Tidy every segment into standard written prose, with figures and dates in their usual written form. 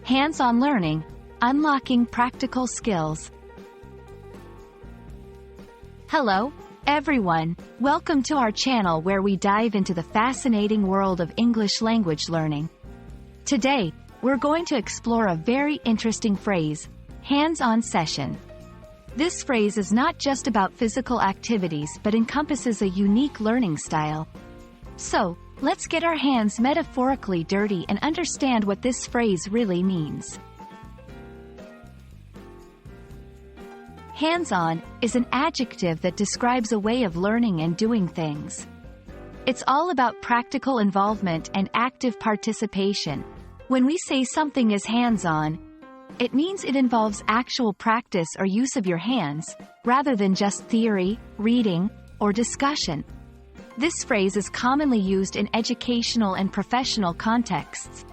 Hands-on learning, unlocking practical skills. Hello, everyone. Welcome to our channel where we dive into the fascinating world of English language learning. Today, we're going to explore a very interesting phrase, hands-on session. This phrase is not just about physical activities but encompasses a unique learning style. So, let's get our hands metaphorically dirty and understand what this phrase really means. Hands-on is an adjective that describes a way of learning and doing things. It's all about practical involvement and active participation. When we say something is hands-on, it means it involves actual practice or use of your hands, rather than just theory, reading, or discussion. This phrase is commonly used in educational and professional contexts.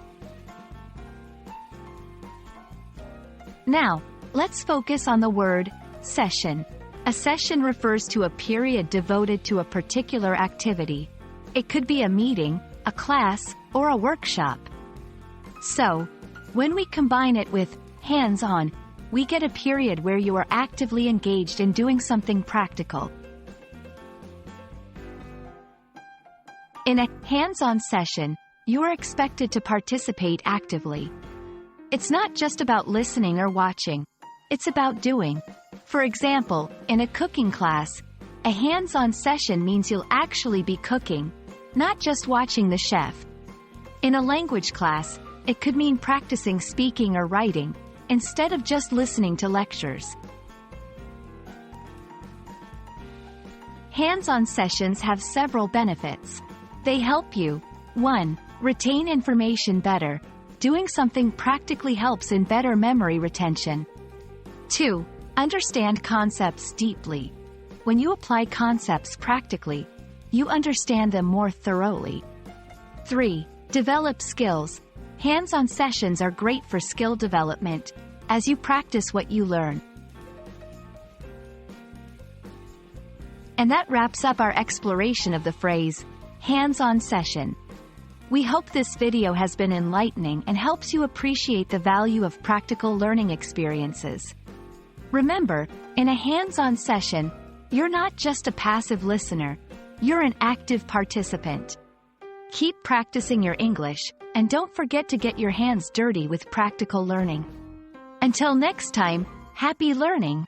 Now, let's focus on the word session. A session refers to a period devoted to a particular activity. It could be a meeting, a class, or a workshop. So, when we combine it with hands-on, we get a period where you are actively engaged in doing something practical. In a hands-on session, you are expected to participate actively. It's not just about listening or watching. It's about doing. For example, in a cooking class, a hands-on session means you'll actually be cooking, not just watching the chef. In a language class, it could mean practicing speaking or writing, instead of just listening to lectures. Hands-on sessions have several benefits. They help you, 1. Retain information better. Doing something practically helps in better memory retention. 2. Understand concepts deeply. When you apply concepts practically, you understand them more thoroughly. 3. Develop skills. Hands-on sessions are great for skill development, as you practice what you learn. And that wraps up our exploration of the phrase, hands-on session. We hope this video has been enlightening and helps you appreciate the value of practical learning experiences. Remember, in a hands-on session, you're not just a passive listener, you're an active participant. Keep practicing your English, and don't forget to get your hands dirty with practical learning. Until next time, happy learning!